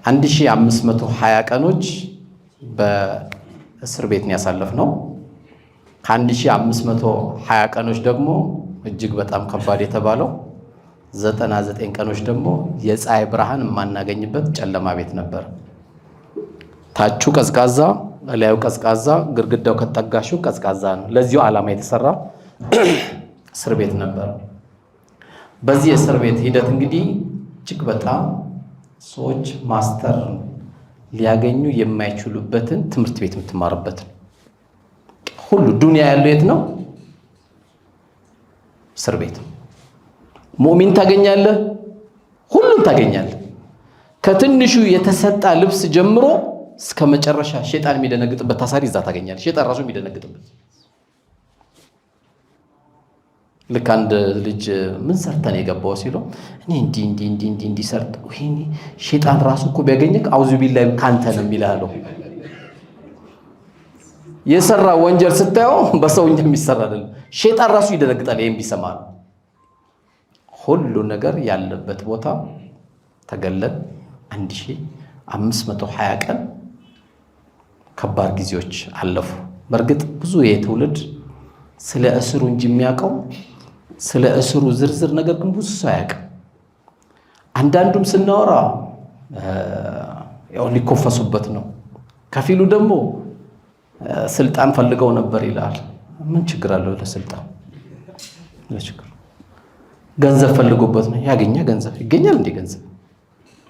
1520 ቀኖች በእስር ቤት ነው ያሳለፍነው። ከ1520 ቀኖች ደግሞ እጅግ በጣም ከባድ የተባለው 99 ቀኖች ደግሞ የፀሐይ ብርሃን የማናገኝበት ጨለማ ቤት ነበር። ታቹ ቀዝቃዛ፣ ላዩ ቀዝቃዛ፣ ግድግዳው ከተጋሹ ቀዝቃዛ ነው። ለዚሁ ዓላማ የተሰራ እስር ቤት ነበር። በዚህ እስር ቤት ሂደት እንግዲህ እጅግ በጣም ሰዎች ማስተር ሊያገኙ የማይችሉበትን ትምህርት ቤት የምትማርበት ሁሉ ዱንያ ያለው የት ነው? እስር ቤት። ሙእሚን ታገኛለህ፣ ሁሉም ታገኛለህ። ከትንሹ የተሰጣ ልብስ ጀምሮ እስከ መጨረሻ ሸይጣን የሚደነግጥበት ታሳሪ እዛ ታገኛለህ። ሸይጣን ራሱ የሚደነግጥበት። ልክ አንድ ልጅ ምን ሰርተን የገባው ሲለው እኔ እንዲህ ሰርተ ወይኔ ሸይጣን ራሱ እኮ ቢያገኝክ አውዙ ቢላሂ ካንተ ነው የሚላለው። የሰራ ወንጀል ስታየው በሰውኛ የሚሰራ አይደለም። ሸይጣን ራሱ ይደነግጣል ይሄን ቢሰማ። ሁሉ ነገር ያለበት ቦታ ተገለል 1520 ቀን ከባድ ጊዜዎች አለፉ። በእርግጥ ብዙ የትውልድ ስለ እስሩ እንጂ የሚያውቀው ስለ እስሩ ዝርዝር ነገር ግን ብዙ ሰው አያውቅም። አንዳንዱም ስናወራ ያው ሊኮፈሱበት ነው። ከፊሉ ደግሞ ስልጣን ፈልገው ነበር ይላል። ምን ችግር አለው ለስልጣን? ለችግር ገንዘብ ፈልጎበት ነው። ያገኘ ገንዘብ ይገኛል እንዴ? ገንዘብ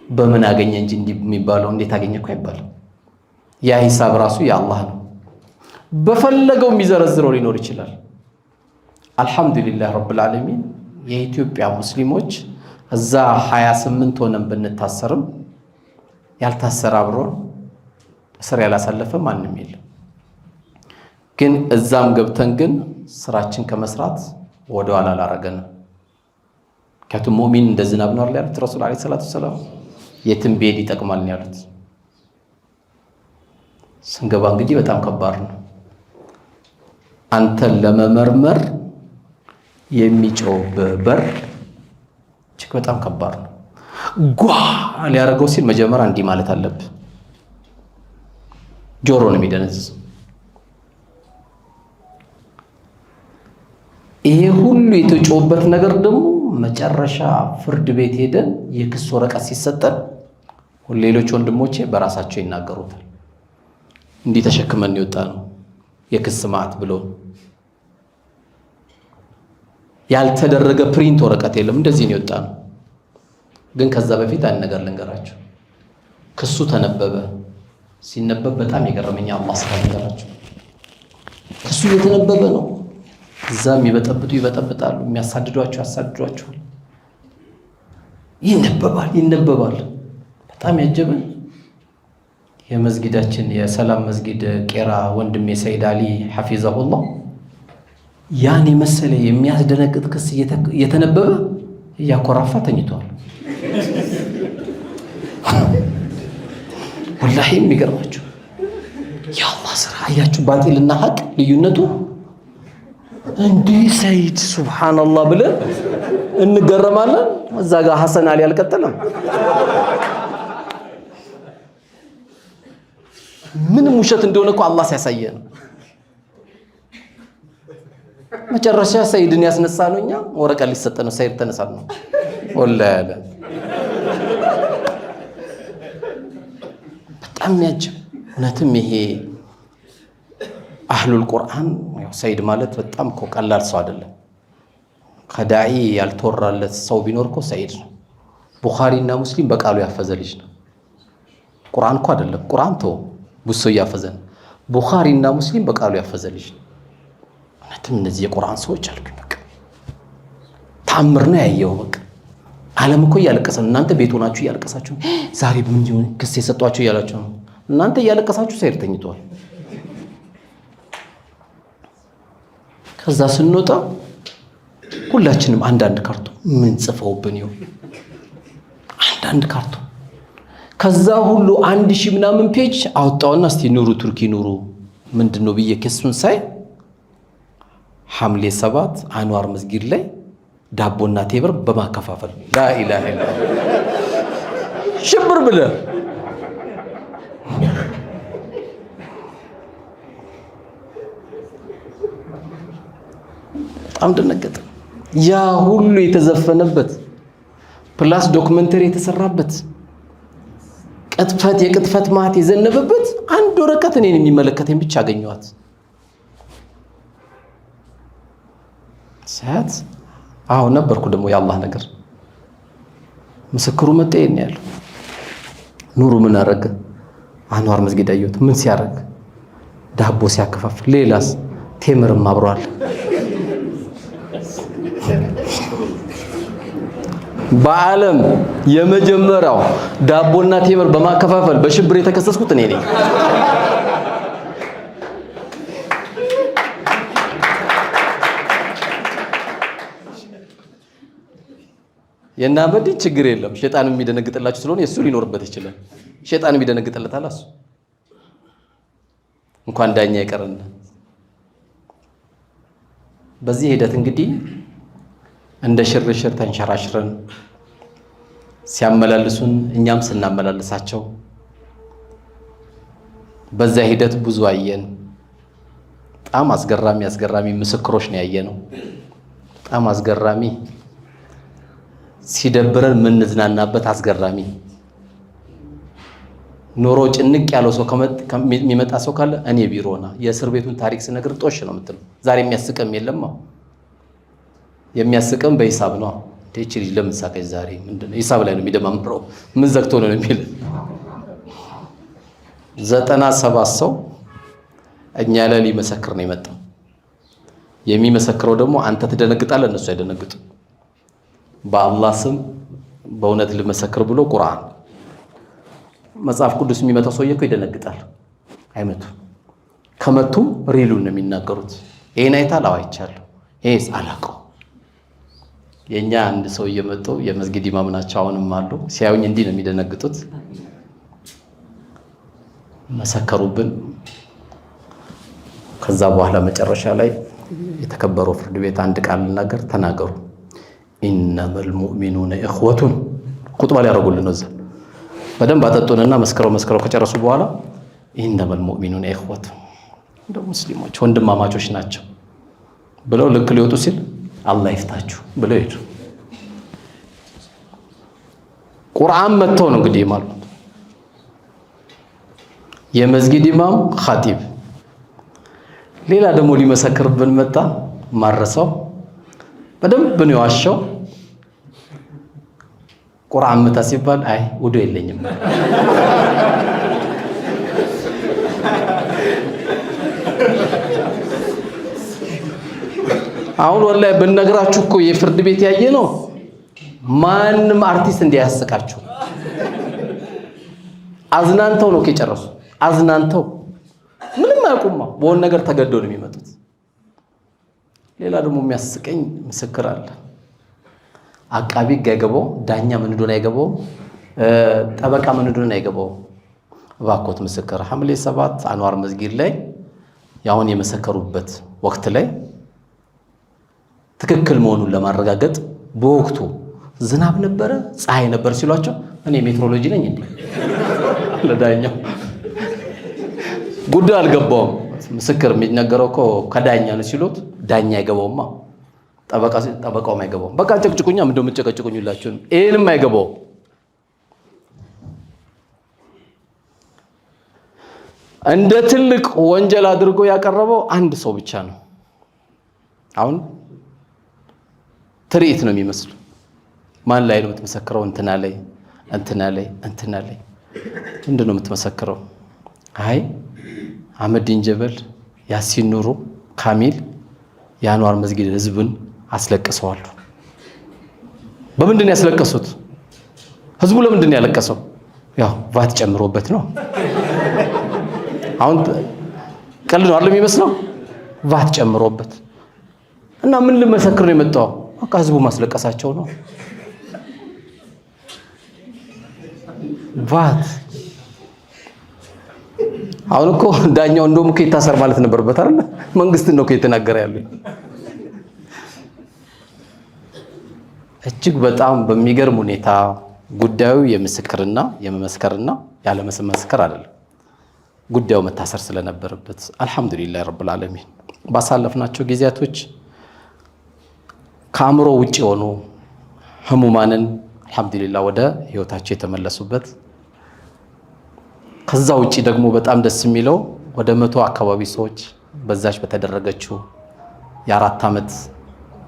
በምን አገኘ እንጂ እንዲህ የሚባለው እንዴት አገኘ እኮ አይባልም። ያ ሂሳብ ራሱ የአላህ ነው። በፈለገው የሚዘረዝረው ሊኖር ይችላል። አልሐምዱሊላህ ረብል ዓለሚን የኢትዮጵያ ሙስሊሞች እዛ 28 ሆነን ብንታሰርም ያልታሰረ አብሮን እስር ያላሳለፈ ማንም የለም። ግን እዛም ገብተን ግን ስራችን ከመስራት ወደ ኋላ አላረገንም። ምክንያቱም ሙእሚን እንደ ዝናብ ነው ያሉት ረሱል ዓለይሂ ሰላቱ ወሰላም። የትም ቢሄድ ይጠቅማል ነው ያሉት። ስንገባ እንግዲህ በጣም ከባድ ነው። አንተን ለመመርመር የሚጮህ በር እጅግ በጣም ከባድ ነው። ጓ ሊያደርገው ሲል መጀመሪያ እንዲህ ማለት አለብህ። ጆሮ ነው የሚደነዝዝ። ይሄ ሁሉ የተጮህበት ነገር ደግሞ መጨረሻ ፍርድ ቤት ሄደን የክስ ወረቀት ሲሰጠን ሌሎች ወንድሞቼ በራሳቸው ይናገሩታል። እንዲህ ተሸክመን ይወጣ ነው የክስ ማዕት ብሎ ያልተደረገ ፕሪንት ወረቀት የለም። እንደዚህ ነው ይወጣ ነው። ግን ከዛ በፊት አንድ ነገር ልንገራችሁ። ክሱ ተነበበ። ሲነበብ በጣም የገረመኝ አላህ ስለነገራችሁ። ክሱ የተነበበ ነው። እዛም ይበጠብጣሉ፣ የሚያሳድዷቸው ያሳድዷቸዋል። ይነበባል። በጣም ያጀበን የመስጊዳችን የሰላም መስጊድ ቄራ ወንድሜ ሰይድ አሊ ሐፊዘሁላህ ያን የመሰለ የሚያስደነግጥ ክስ እየተነበበ እያኮራፋ ተኝቷል። ወላሂ የሚገርማችሁ የአላህ ስራ አያችሁ። ባጢልና ሐቅ ልዩነቱ እንዲህ ሰይድ ሱብሃንአላህ ብለን እንገረማለን። እዛ ጋር ሐሰን አሊ አልቀጠለም። ምንም ውሸት እንደሆነ እኮ አላህ ሲያሳየን መጨረሻ ሰይድን ያስነሳ ነው። እኛ ወረቀት ሊሰጠ ነው። ሰይድ ተነሳ ነው ወላሂ ያለ በጣም ያጅብ። እውነትም ይሄ አህሉል ቁርአን ሰይድ ማለት በጣም እኮ ቀላል ሰው አይደለም። ከዳዒ ያልተወራለት ሰው ቢኖር እኮ ሰይድ ነው። ቡኻሪና ሙስሊም በቃሉ ያፈዘ ልጅ ነው። ቁርአን እኮ አይደለም። ቁርአን ተው ብዙ ሰው ያፈዘን። ቡኻሪና ሙስሊም በቃሉ ያፈዘ ልጅ ነው። እውነትም እነዚህ የቁርአን ሰዎች አልኩኝ። በቃ ታምር ነው ያየው። በቃ ዓለም እኮ እያለቀሰ ነው። እናንተ ቤት ሆናችሁ እያለቀሳችሁ ዛሬ ምን ይሁን ክስ የሰጧችሁ እያላችሁ ነው። እናንተ እያለቀሳችሁ ሰይድ ተኝቷል። ከዛ ስንወጣ ሁላችንም አንዳንድ ካርቶን ምን ጽፈውብን ይሁን አንዳንድ ካርቶን። ከዛ ሁሉ 1000 ምናምን ፔጅ አወጣውና እስቲ ኑሩ ቱርኪ ኑሩ ምንድነው ብዬ ክሱን ሳይ ሐምሌ 7 አንዋር መስጊድ ላይ ዳቦና ቴብር በማከፋፈል ላኢላሃ ኢላላህ ሽብር ብለ በጣም ደነገጠ። ያ ሁሉ የተዘፈነበት ፕላስ ዶክመንተሪ የተሰራበት የቅጥፈት ማት የዘነበበት አንድ ወረቀት እኔን የሚመለከተኝ ብቻ አገኘኋት። ሰዓት አሁን ነበርኩ ደግሞ የአላህ ነገር ምስክሩ መጣ ያለው ኑሩ ምን አረገ? አንዋር መስጊድ አየሁት። ምን ሲያረግ? ዳቦ ሲያከፋፍል። ሌላስ? ቴምርም አብሯል። በዓለም የመጀመሪያው ዳቦና ቴምር በማከፋፈል በሽብር የተከሰስኩት እኔ ነኝ። የናበዲ ችግር የለም። ሸይጣን የሚደነግጥላችሁ ስለሆነ የሱ ሊኖርበት ይችላል። ሸይጣን የሚደነግጥለታል እሱ እንኳን ዳኛ ይቀርና። በዚህ ሂደት እንግዲህ እንደ ሽርሽር ተንሸራሽረን ሲያመላልሱን እኛም ስናመላልሳቸው በዛ ሂደት ብዙ አየን። በጣም አስገራሚ ምስክሮች ነው ያየነው። በጣም አስገራሚ ሲደብረን ምንዝናናበት አስገራሚ ኖሮ ጭንቅ ያለው ሰው የሚመጣ ሰው ካለ እኔ ቢሮና የእስር ቤቱን ታሪክ ስነግር ጦሽ ነው የምትለው። ዛሬ የሚያስቀም የለም። የሚያስቀም በሂሳብ ነው። እቺ ልጅ ለምን ሳቀች ዛሬ? ምንድነው ሂሳብ ላይ ነው የሚደማምረው? ምን ዘግቶ ነው የሚል 97 ሰው እኛ ላይ ሊመሰክር ነው የመጣው። የሚመሰክረው ደግሞ አንተ ትደነግጣለህ፣ እነሱ አይደነግጡ። በአላህ ስም በእውነት ልመሰክር ብሎ ቁርአን መጽሐፍ ቅዱስ የሚመጣው ሰውዬ እኮ ይደነግጣል። አይመቱ ከመቱ ሪሉን ነው የሚናገሩት። ይሄን አይታል? አዎ አይቻለሁ። ይሄስ አላውቀው። የኛ አንድ ሰው እየመጡ የመስጊድ ኢማም ናቸው፣ አሁንም አሉ። ሲያዩኝ እንዲህ ነው የሚደነግጡት። መሰከሩብን። ከዛ በኋላ መጨረሻ ላይ የተከበረው ፍርድ ቤት አንድ ቃል ልናገር ተናገሩ። ኢነመል ሙእሚኑነ ኢኽወቱን ኹጥባ ላይ ያደረጉልን ነው። እዛ በደንብ አጠጡንና መስከረው ከጨረሱ በኋላ ኢነመል ሙእሚኑነ ኢኽወቱን እንደው ሙስሊሞች ወንድማማቾች ናቸው ብለው ልክ ሊወጡ ሲል አላህ ይፍታችሁ ብለው ሄዱ። ቁርአን መጥተው ነው እንግዲህ ማለት የመስጊድ ኢማም ኻጢብ ሌላ ደግሞ ሊመሰክርብን መጣ። ማረሰው በደንብ ነው የዋሸው። ቁርአን መጣ ሲባል አይ ውዱ የለኝም አሁን ወላሂ በነግራችሁ እኮ የፍርድ ቤት ያየ ነው። ማንም አርቲስት እንዲያስቃችሁ አዝናንተው ነው ከጨረሱ። አዝናንተው ምንም አያውቁማ። በሆነ ነገር ተገደው ነው የሚመጡት። ሌላ ደግሞ የሚያስቀኝ ምስክር አለ። አቃቢ ጋገበው ዳኛ ምን እንደሆነ አይገባው፣ ጠበቃ ምን እንደሆነ አይገባው። እባክዎት ምስክር ሐምሌ 7 አንዋር መስጊድ ላይ ያውን የመሰከሩበት ወቅት ላይ ትክክል መሆኑን ለማረጋገጥ በወቅቱ ዝናብ ነበረ፣ ፀሐይ ነበር ሲሏቸው እኔ ሜትሮሎጂ ነኝ እንዴ ለዳኛው ጉዳይ አልገባውም። ምስክር የሚነገረው እኮ ከዳኛ ነው ሲሉት ዳኛ አይገባውማ፣ ጠበቃውም አይገባውም። በቃ ጨቅጭቁኛ ምንድነው የምትጨቀጭቁኝላችሁ? ይሄንም አይገባው። እንደ ትልቅ ወንጀል አድርጎ ያቀረበው አንድ ሰው ብቻ ነው። አሁን ትርኢት ነው የሚመስለው። ማን ላይ ነው የምትመሰክረው? እንትና ላይ ምንድነው የምትመሰክረው? አይ አህመዲን ጀበል፣ ያሲን ኑሩ፣ ካሚል የአንዋር መስጊድ ህዝብን አስለቅሰዋል። በምንድን ነው ያስለቀሱት? ህዝቡ ለምንድን ነው ያለቀሰው? ያው ቫት ጨምሮበት ነው። አሁን ቀልድ ነው አይደል የሚመስለው? ቫት ጨምሮበት እና ምን ልመሰክር ነው የመጣው? በቃ ህዝቡ ማስለቀሳቸው ነው። ቫት አሁን እኮ ዳኛው እንደውም እኮ ይታሰር ማለት ነበርበት አይደል? መንግስትን ነው እኮ የተናገረ ያለው። እጅግ በጣም በሚገርም ሁኔታ ጉዳዩ የምስክርና የመመስከርና ያለመመስከር አይደለም። ጉዳዩ መታሰር ስለነበረበት አልহামዱሊላህ ረብል ዓለሚን ባሳለፍናቸው ጊዜያቶች ከአእምሮ ውጭ የሆኑ ህሙማንን አልሐምዱሊላህ ወደ ህይወታቸው የተመለሱበት። ከዛ ውጪ ደግሞ በጣም ደስ የሚለው ወደ 100 አካባቢ ሰዎች በዛች በተደረገችው የ4 ዓመት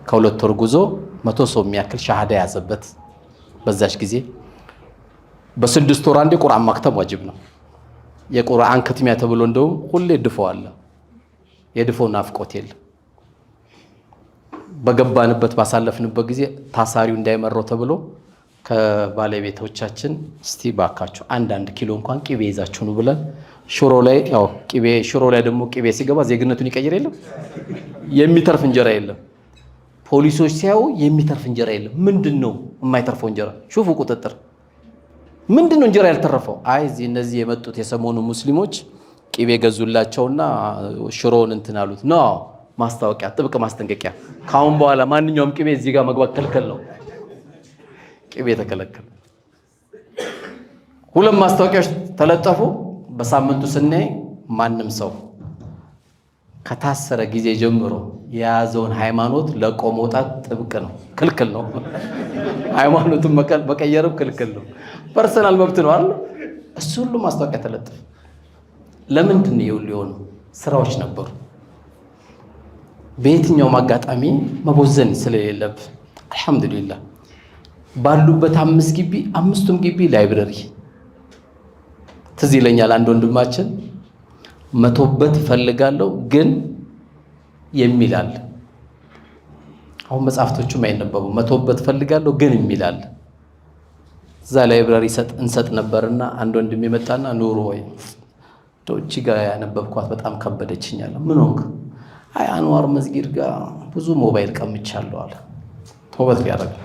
ከ2 ወር ጉዞ 100 ሰው የሚያክል ሻሃዳ ያዘበት በዛች ጊዜ። በ6 ወር አንዴ ቁርአን ማክተም ዋጅብ ነው። የቁርአን ክትሚያ ተብሎ እንደውም ሁሌ ድፎ አለ። የድፎ ናፍቆት የለም። በገባንበት ባሳለፍንበት ጊዜ ታሳሪው እንዳይመረው ተብሎ ከባለቤቶቻችን እስቲ ባካችሁ አንድ ኪሎ እንኳን ቂቤ ይዛችሁ ነው ብለን ሽሮ ላይ ያው ቂቤ ሽሮ ላይ ደግሞ ቂቤ ሲገባ ዜግነቱን ይቀይር የለም የሚተርፍ እንጀራ የለም። ፖሊሶች ሲያዩ የሚተርፍ እንጀራ የለም። ምንድነው የማይተርፈው እንጀራ? ሹፉ ቁጥጥር ምንድነው እንጀራ ያልተረፈው? አይ እዚህ እነዚህ የመጡት የሰሞኑ ሙስሊሞች ቂቤ ገዙላቸውና ሽሮውን እንትን አሉት ነው። ማስታወቂያ፣ ጥብቅ ማስጠንቀቂያ፣ ካሁን በኋላ ማንኛውም ቂቤ እዚህ ጋር መግባት ክልክል ነው። ቂቤ ተከለከለ። 2 ማስታወቂያዎች ተለጠፉ። በሳምንቱ ስናይ ማንም ሰው ከታሰረ ጊዜ ጀምሮ የያዘውን ሃይማኖት ለቆ መውጣት ጥብቅ ነው፣ ክልክል ነው። ሃይማኖቱን መቀየርም ክልክል ነው። ፐርሰናል መብት ነው አይደል? እሱ ሁሉ ማስታወቂያ ተለጠፈ። ለምንድን ነው ይሁን ሊሆኑ ስራዎች ነበሩ። በየትኛውም አጋጣሚ መቦዘን ስለሌለብህ አልሐምዱሊላህ ባሉበት 5 ግቢ 5ቱም ግቢ ላይብረሪ። ትዝ ይለኛል አንድ ወንድማችን መቶበት ፈልጋለሁ ግን የሚል አለ። አሁን መጽሐፍቶቹም አይነበቡ መቶበት ፈልጋለሁ ግን የሚል አለ። እዛ ላይብረሪ እንሰጥ ነበርና አንድ ወንድም የመጣና ኑሮ ወይ ዶቺ ጋር ያነበብኳት በጣም ከበደችኛል። ምን ሆንክ? አይ አንዋር መስጊድ ጋር ብዙ ሞባይል ቀምቻለሁ አለ። ተውበት ሊያደርግ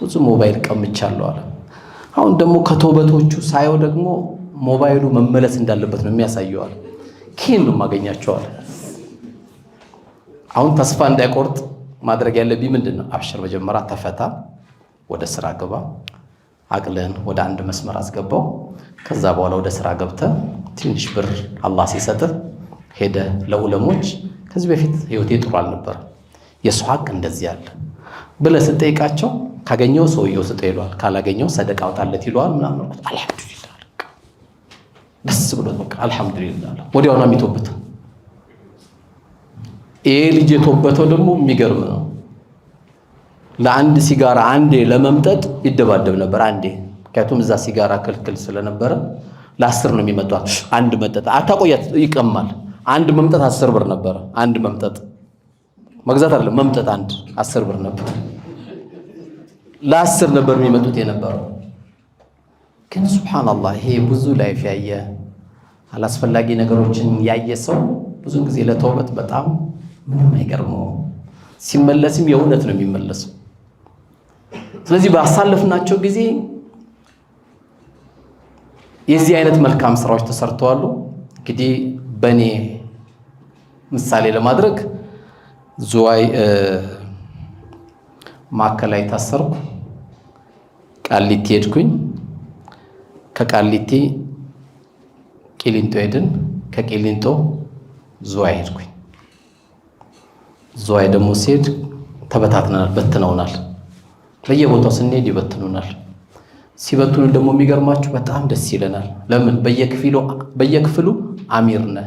ብዙ ሞባይል ቀምቻለሁ አለ። አሁን ደግሞ ከተውበቶቹ ሳየው ደግሞ ሞባይሉ መመለስ እንዳለበት ነው የሚያሳየው አለ። ከየት ነው የማገኛቸው አለ። አሁን ተስፋ እንዳይቆርጥ ማድረግ ያለብኝ ምንድነው? አብሽር፣ መጀመሪያ ተፈታ፣ ወደ ስራ ገባ፣ አቅልን ወደ አንድ መስመር አስገባው። ከዛ በኋላ ወደ ስራ ገብተ ትንሽ ብር አላህ ሲሰጥህ ሄደ ለዑለሞች ከዚህ በፊት ህይወቴ ጥሩ አልነበረ የሱ ሐቅ እንደዚህ አለ ብለህ ስትጠይቃቸው ካገኘው ሰውየው ስጠው ይሏል፣ ካላገኘው ሰደቃ አውጣለት ይሏል ምናምን ነው። አልሐምዱሊላህ ደስ ብሎት በቃ አልሐምዱሊላህ ወዲያውኑ የሚተውበት። ይሄ ልጅ የተወበተው ደግሞ የሚገርም ነው። ለአንድ ሲጋራ አንዴ ለመምጠጥ ይደባደብ ነበር አንዴ። ምክንያቱም እዛ ሲጋራ ክልክል ስለነበረ ለ10 ነው የሚመጣው። አንድ መጠጥ አታቆያት ይቀማል። አንድ መምጠጥ 10 ብር ነበር። አንድ መምጠጥ መግዛት አይደለም መምጠጥ አንድ 10 ብር ነበር። ለ10 ነበር የሚመጡት የነበረው። ግን ሱብሃንአላህ ይሄ ብዙ ላይፍ ያየ አላስፈላጊ ነገሮችን ያየ ሰው ብዙ ጊዜ ለተውበት በጣም ምንም አይገርመው። ሲመለስም የእውነት ነው የሚመለሰው። ስለዚህ ባሳለፍናቸው ጊዜ የዚህ አይነት መልካም ስራዎች ተሰርተዋል። እንግዲህ በኔ ምሳሌ ለማድረግ ዝዋይ ማዕከላዊ ታሰርኩ፣ ቃሊቲ ሄድኩኝ፣ ከቃሊቲ ቂሊንጦ ሄድን፣ ከቂሊንጦ ዝዋይ ሄድኩኝ። ዝዋይ ደግሞ ሲሄድ ተበታትነናል፣ በትነውናል። በየቦታው ስንሄድ ይበትኑናል። ሲበትኑ ደግሞ የሚገርማችሁ በጣም ደስ ይለናል። ለምን? በየክፍሉ አሚር ነህ፣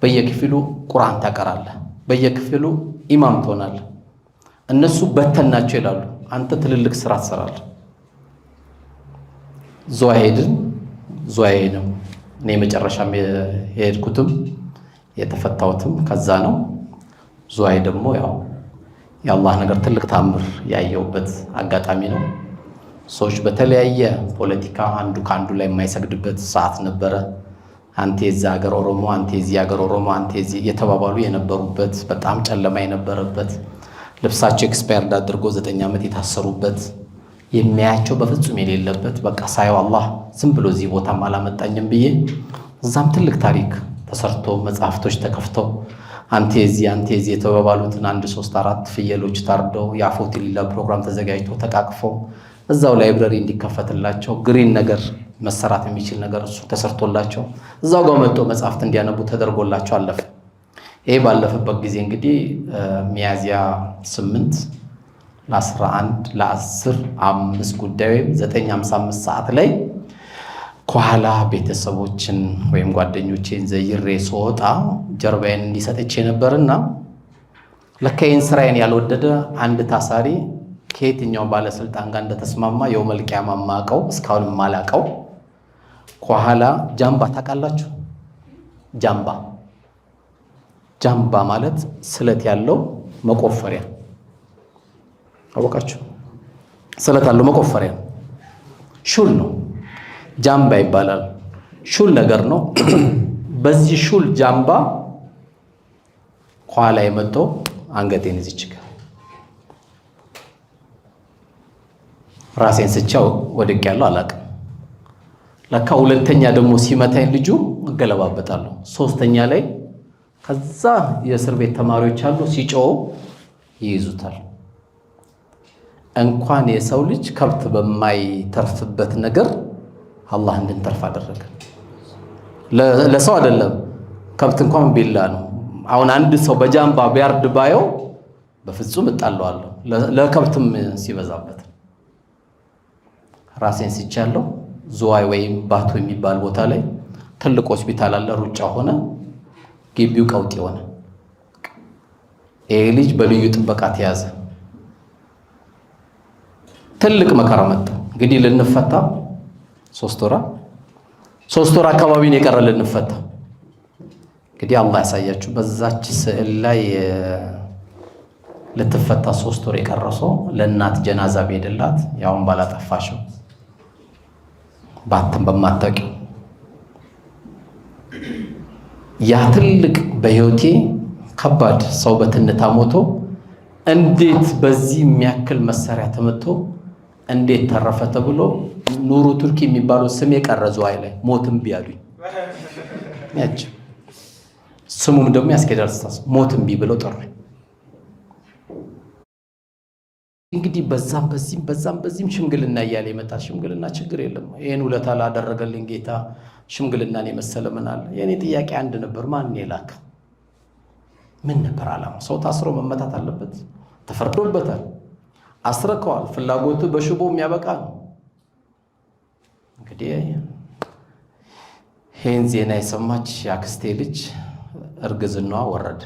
በየክፍሉ ቁርአን ታቀራለህ፣ በየክፍሉ ኢማም ትሆናለህ። እነሱ በተናቸው ይላሉ፣ አንተ ትልልቅ ስራ ትሰራለህ። ዝዋይ ሄድን። ዝዋይ ነው እኔ መጨረሻም የሄድኩትም የተፈታሁትም ከዛ ነው። ዝዋይ ደግሞ ያው የአላህ ነገር ትልቅ ታምር ያየውበት አጋጣሚ ነው። ሰዎች በተለያየ ፖለቲካ አንዱ ከአንዱ ላይ የማይሰግድበት ሰዓት ነበረ። አንተ የዚህ ሀገር ኦሮሞ፣ አንተ የዚህ ሀገር ኦሮሞ፣ አንተ የዚህ የተባባሉ የነበሩበት በጣም ጨለማ የነበረበት ልብሳቸው ኤክስፓየርድ አድርጎ 9 ዓመት የታሰሩበት የሚያያቸው በፍጹም የሌለበት በቃ ሳየው አላህ ዝም ብሎ እዚህ ቦታም አላመጣኝም ብዬ እዛም ትልቅ ታሪክ ተሰርቶ መጽሐፍቶች ተከፍተው አንተ የዚህ የተባባሉትን 1 3 4 ፍየሎች ታርደው የአፎት ሊላ ፕሮግራም ተዘጋጅቶ ተቃቅፈው እዛው ላይብረሪ እንዲከፈትላቸው ግሪን ነገር መሰራት የሚችል ነገር እሱ ተሰርቶላቸው እዛው ጋር መጥቶ መጽሐፍት እንዲያነቡ ተደርጎላቸው አለፈ። ይሄ ባለፈበት ጊዜ እንግዲህ ሚያዚያ 8 ለ11 ለ10 5 ጉዳይ ወይም 9:55 ሰዓት ላይ ከኋላ ቤተሰቦችን ወይም ጓደኞቼን ዘይሬ ስወጣ ጀርባዬን እንዲሰጥቼ ነበርና ለካ ይህን ስራዬን ያልወደደ አንድ ታሳሪ ከየትኛው ባለስልጣን ጋር እንደተስማማ የውመል ቂያማ ማቀው እስካሁን ማላቀው ከኋላ ጃምባ ታውቃላችሁ? ጃምባ ማለት ስለት ያለው መቆፈሪያ አወቃችሁ? ስለት ያለው መቆፈሪያ ሹል ነው፣ ጃምባ ይባላል። ሹል ነገር ነው። በዚህ ሹል ጃምባ ከኋላ የመጣው አንገቴን እዚች ጋር ራሴን ስቻው ወድቅ ያለው አላውቅም። ለካ ሁለተኛ ደግሞ ሲመታኝ ልጁ እገለባበጣለሁ። ሶስተኛ ላይ ከዛ የእስር ቤት ተማሪዎች አሉ ሲጮው ይይዙታል። እንኳን የሰው ልጅ ከብት በማይተርፍበት ነገር አላህ እንድንተርፍ አደረገ። ለሰው አይደለም ከብት እንኳን ቢላ ነው። አሁን አንድ ሰው በጃምባ ቢያርድ ባየው በፍጹም እጣለዋለሁ፣ ለከብትም ሲበዛበት። ራሴን ስቻለሁ። ዝዋይ ወይም ባቱ የሚባል ቦታ ላይ ትልቅ ሆስፒታል አለ። ሩጫ ሆነ፣ ግቢው ቀውጥ ሆነ። ይሄ ልጅ በልዩ ጥበቃ ተያዘ። ትልቅ መከራ መጣ። እንግዲህ ልንፈታ 3 ወር አካባቢ ነው የቀረ ልንፈታ። እንግዲህ አላህ ያሳያችሁ። በዛች ስዕል ላይ ልትፈታ 3 ወር የቀረሰው ለእናት ጀናዛ ቤደላት ያውን ባላጠፋሽው ባትም በማታውቂው ያ ትልቅ በህይወቴ ከባድ ሰው በትንታ ሞቶ እንዴት በዚህ የሚያክል መሳሪያ ተመቶ እንዴት ተረፈ ተብሎ ኑሩ ቱርኪ የሚባለው ስም የቀረዙ ላይ ሞትም ቢያሉኝ ያች ስሙም ደግሞ ያስከዳል ስታስ ሞትም ቢ ብለው ጠሩኝ። እንግዲህ በዛም ሽምግልና እያለ ይመጣል። ሽምግልና ችግር የለም። ይሄን ውለታ ላደረገልኝ ጌታ ሽምግልናን የመሰለ ምን አለ? የኔ ጥያቄ አንድ ነበር። ማን የላከ? ምን ነበር አላማ? ሰው ታስሮ መመታት አለበት? ተፈርዶበታል፣ አስረከዋል። ፍላጎቱ በሽቦ የሚያበቃ ነው። እንግዲህ ይሄን ዜና የሰማች ያክስቴ ልጅ እርግዝናዋ ወረደ።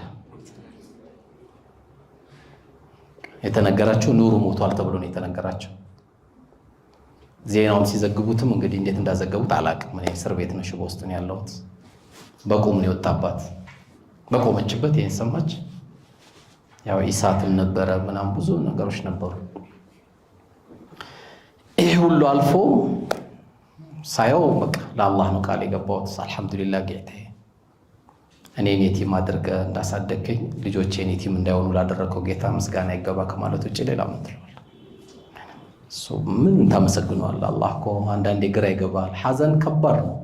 የተነገራቸው ኑሩ ሞቷል ተብሎ ነው የተነገራቸው። ዜናውን ሲዘግቡትም እንግዲህ እንዴት እንዳዘገቡት አላቅም። እኔ እስር ቤት ነው ሽቦ ውስጥ ነው ያለሁት። በቁም ነው የወጣባት። በቆመችበት ይሄን ሰማች። ያው ኢሳትም ነበረ ምናም ብዙ ነገሮች ነበሩ። ይሄ ሁሉ አልፎ ሳየው በቃ ለአላህ ነው ቃል የገባሁት። አልሐምዱሊላህ ጌታዬ እኔን የቲም አድርገህ እንዳሳደገኝ ልጆቼን የቲም እንዳይሆኑ ላደረከው ጌታ ምስጋና ይገባ ከማለት ውጭ ሌላ ምን ትለዋለህ? ምን ታመሰግነዋለህ? አላህ እኮ አንዳንዴ ግራ ይገባል። ሐዘን ከባድ ነው፣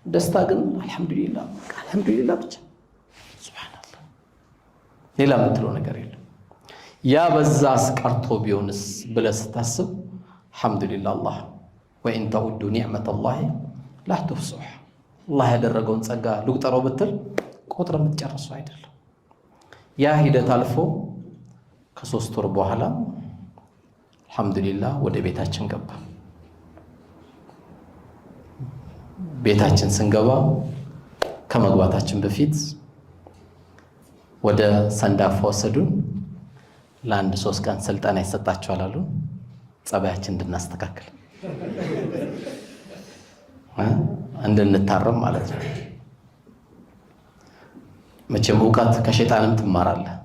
ደስታ ግን አልሐምዱሊላህ ብቻ ሱብሃንአላህ። ሌላ የምትለው ነገር የለም። ያ በዛ አስቀርቶ ቢሆንስ ብለህ ስታስብ አልሐምዱሊላህ አላህ ወኢን ተዑዱ ኒዕመተላሂ ላ ትሕሱሃ አላህ ያደረገውን ጸጋ ልቁጠረው ብትል ቁጥር የምትጨርሰው አይደለም። ያ ሂደት አልፎ ከ3 ወር በኋላ አልሐምዱሊላህ ወደ ቤታችን ገባ። ቤታችን ስንገባ ከመግባታችን በፊት ወደ ሰንዳፋ ወሰዱን። ለአንድ 3 ቀን ስልጠና ይሰጣቸዋል አሉ። ጸባያችን እንድናስተካክል እንድንታረም ማለት ነው። መቼም እውቀት ከሸይጣንም ትማራለህ።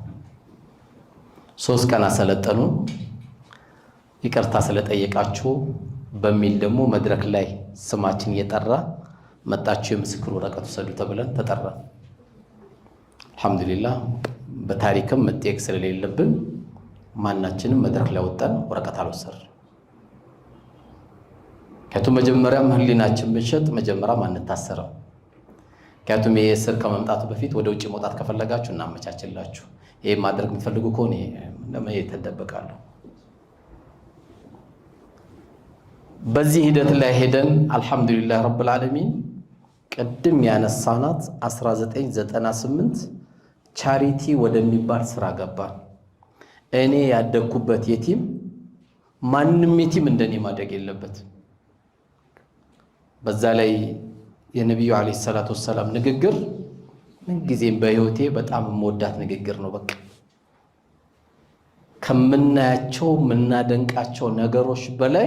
3 ቀን አሰለጠኑ። ይቅርታ ስለጠየቃችሁ በሚል ደግሞ መድረክ ላይ ስማችን እየጠራ መጣችሁ የምስክር ወረቀት ወሰዱ ተብለን ተጠራ። አልሐምዱሊላህ በታሪክም መጠየቅ ስለሌለብን ማናችንም መድረክ ላይ ወጣን ወረቀት አልወሰድን። ከቱም መጀመሪያም ህሊናችን ብንሸጥ መጀመሪያም አንታሰረም። ከቱም የእስር ከመምጣቱ በፊት ወደ ውጭ መውጣት ከፈለጋችሁ እናመቻችላችሁ። ይሄ ማድረግ የምትፈልጉ ከሆነ ለምን ተደበቃለሁ? በዚህ ሂደት ላይ ሄደን አልሐምዱሊላህ ረብል ዓለሚን ቅድም ያነሳናት 1998 ቻሪቲ ወደሚባል ስራ ገባን። እኔ ያደግኩበት የቲም ማንም የቲም እንደኔ ማደግ የለበት። በዛ ላይ የነብዩ አለይሂ ሰላቱ ወሰለም ንግግር ምን ጊዜም በህይወቴ በጣም የምወዳት ንግግር ነው። በቃ ከምናያቸው ምናደንቃቸው ነገሮች በላይ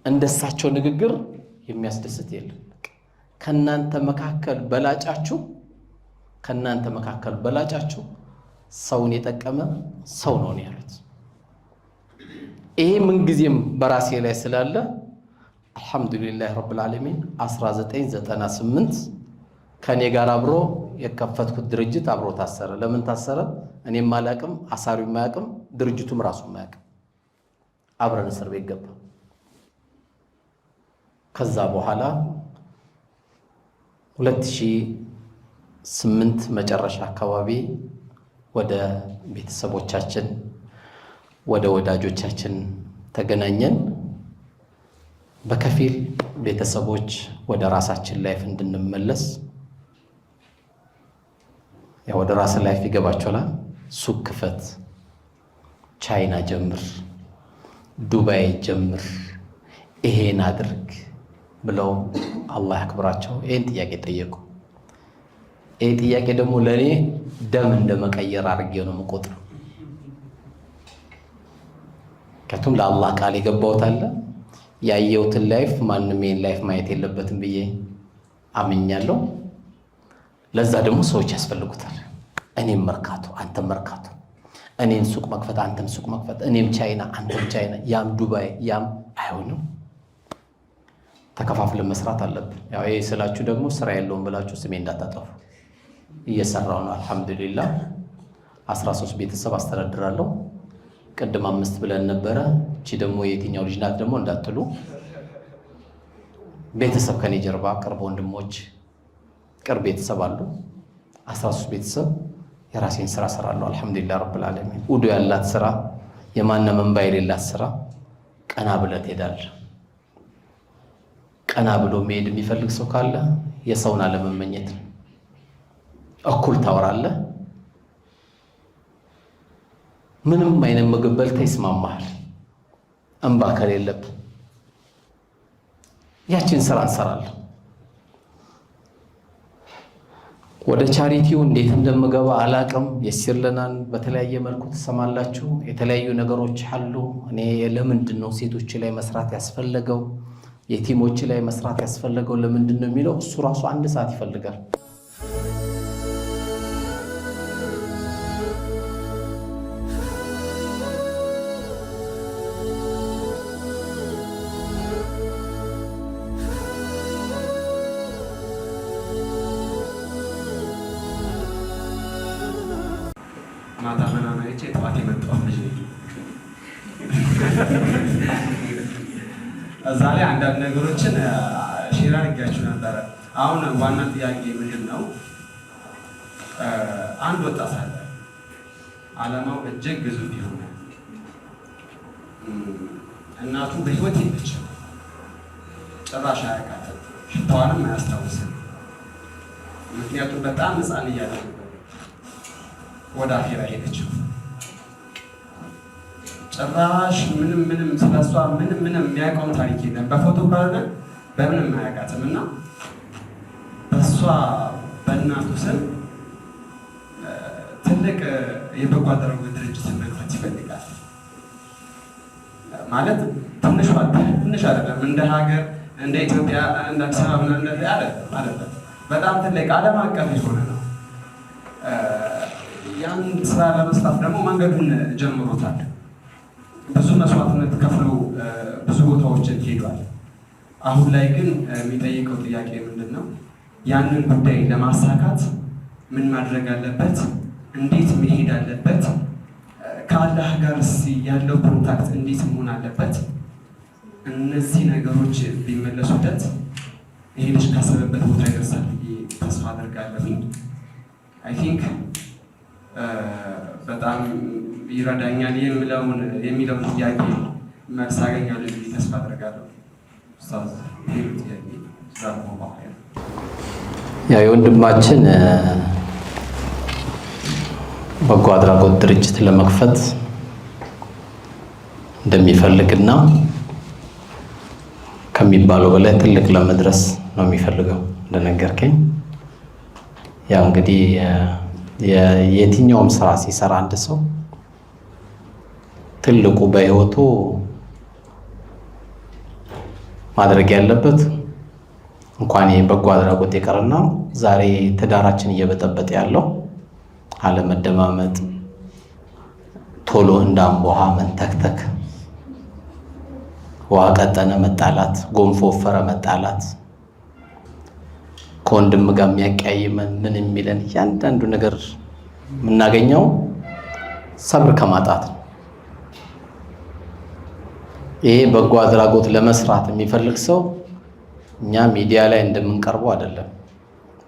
እንደሳቸው ንግግር የሚያስደስት የለም። ከናንተ መካከል በላጫችሁ ሰውን የጠቀመ ሰው ነው ያሉት። ይሄ ምን ጊዜም በራሴ ላይ ስላለ አልহামዱሊላህ ረብል ዓለሚን 1998 ከኔ ጋር አብሮ የከፈትኩት ድርጅት አብሮ ታሰረ። ለምን ታሰረ? እኔም ማላቅም አሳሪው ማያቅም ድርጅቱም ራሱ ማያቅም አብረን እስር ቤት ገባ። ከዛ በኋላ 2008 መጨረሻ አካባቢ ወደ ቤተሰቦቻችን ወደ ወዳጆቻችን ተገናኘን። በከፊል ቤተሰቦች ወደ ራሳችን ላይፍ እንድንመለስ ያው ወደ ራስ ላይፍ ይገባቸዋል። ሱቅ ክፈት፣ ቻይና ጀምር፣ ዱባይ ጀምር፣ ይሄን አድርግ ብለው አላህ ያክብራቸው ይሄን ጥያቄ ጠየቁ። ይሄ ጥያቄ ደግሞ ለኔ ደም እንደመቀየር አድርጌው ነው የምቆጥረው። ከቱም ለአላህ ቃል የገባሁት አለ ያየሁትን ላይፍ ማንም ይሄን ላይፍ ማየት የለበትም ብዬ አምኛለሁ። ለዛ ደግሞ ሰዎች ያስፈልጉታል። እኔም መርካቶ አንተም መርካቶ፣ እኔም ሱቅ መክፈት አንተም ሱቅ መክፈት፣ እኔም ቻይና አንተም ቻይና፣ ያም ዱባይ ያም አይሆንም። ተከፋፍለን መስራት አለብን። ያው ይሄ ስላችሁ ደግሞ ስራ የለውም ብላችሁ ስሜ እንዳታጠፉ። እየሰራው ነው አልহামዱሊላህ። 13 ቤተሰብ አስተዳድራለሁ። ቅድም 5 ብለን ነበረ። እቺ ደግሞ የትኛው ልጅ ናት ደግሞ እንዳትሉ። ቤተሰብ ከኔ ጀርባ ቅርብ ወንድሞች ቅርብ ቤተሰብ አሉ። 13 ቤተሰብ የራሴን ስራ ሰራለሁ አልহামዱሊላህ ረብል ዓለሚን። ውዱ ያላት ስራ የማንም እንባ የሌላት ስራ ቀና ብለት ሄዳል። ቀና ብሎ መሄድ የሚፈልግ ሰው ካለ የሰውን አለመመኘት ነው። እኩል ታወራለህ። ምንም አይነት ምግብ በልተህ ይስማማሃል። እንባ ከሌለብህ ያችን ስራ እንሰራለን። ወደ ቻሪቲው እንዴት እንደምገባ አላቅም። የሲርለናን በተለያየ መልኩ ተሰማላችሁ። የተለያዩ ነገሮች አሉ። እኔ ለምንድን ነው ሴቶች ላይ መስራት ያስፈለገው የቲሞች ላይ መስራት ያስፈለገው ለምንድን ነው የሚለው እሱ ራሱ 1 ሰዓት ይፈልጋል። ማታ መናናይቼ ጠዋት የመጣው ልጅ እዛ ላይ አንዳንድ ነገሮችን ሼር አድርጌያችሁ ነበረ። አሁን ዋና ጥያቄ ምንድን ነው? አንድ ወጣት አለ፣ ዓላማው እጅግ ግዙፍ የሆነ እናቱ በህይወት የለችም፣ ጭራሽ አያውቃትም፣ ሽታዋንም አያስታውስም። ምክንያቱም በጣም ሕፃን እያለ ወደ አኺራ ሄደችው። ጭራሽ ምንም ስለሷ ምንም የሚያውቀው ታሪክ የለም። በፎቶ ካልሆነ በምንም አያውቃትም። እና በሷ በእናቱ ስም ትልቅ የበጎ አድራጎት ድርጅት መክፈት ይፈልጋል። ማለት ትንሽ አይደለም፣ እንደ ሀገር እንደ ኢትዮጵያ እንደ አዲስ አበባ አይደለም። በጣም ትልቅ ዓለም አቀፍ የሆነ ነው። ያን ስራ ለመስራት ደግሞ መንገዱን ጀምሮታል። ብዙ መስዋዕትነት ከፍሎ ብዙ ቦታዎችን ሄዷል። አሁን ላይ ግን የሚጠይቀው ጥያቄ ምንድን ነው? ያንን ጉዳይ ለማሳካት ምን ማድረግ አለበት? እንዴት መሄድ አለበት? ከአላህ ጋር ያለው ኮንታክት እንዴት መሆን አለበት? እነዚህ ነገሮች ቢመለሱለት ይሄ ልጅ ካሰበበት ቦታ ይደርሳል ተስፋ አደርጋለሁ። አይ ቲንክ በጣም ይረዳኛል የሚለውን ጥያቄ መልስ አገኛለሁ ብዬ ተስፋ አደርጋለሁ። ያው የወንድማችን በጎ አድራጎት ድርጅት ለመክፈት እንደሚፈልግና ከሚባለው በላይ ትልቅ ለመድረስ ነው የሚፈልገው እንደነገርከኝ። ያው እንግዲህ የትኛውም ስራ ሲሰራ አንድ ሰው ትልቁ በህይወቱ ማድረግ ያለበት እንኳን በጎ አድራጎት ይቀርና ዛሬ ትዳራችን እየበጠበጠ ያለው አለመደማመጥ፣ ቶሎ እንዳምቦ ውሃ መንተክተክ፣ ውሃ ቀጠነ መጣላት፣ ጎንፎ ወፈረ መጣላት፣ ከወንድም ጋር የሚያቀያይመን ምን የሚለን እያንዳንዱ ነገር የምናገኘው ሰብር ከማጣት ነው። ይሄ በጎ አድራጎት ለመስራት የሚፈልግ ሰው እኛ ሚዲያ ላይ እንደምንቀርበው አይደለም።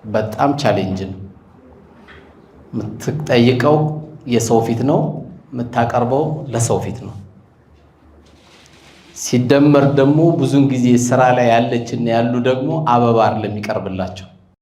በጣም ቻሌንጅ ነው። የምትጠይቀው የሰው ፊት ነው፣ የምታቀርበው ለሰው ፊት ነው። ሲደመር ደግሞ ብዙን ጊዜ ስራ ላይ ያለችና ያሉ ደግሞ አበባ አይደለም የሚቀርብላቸው።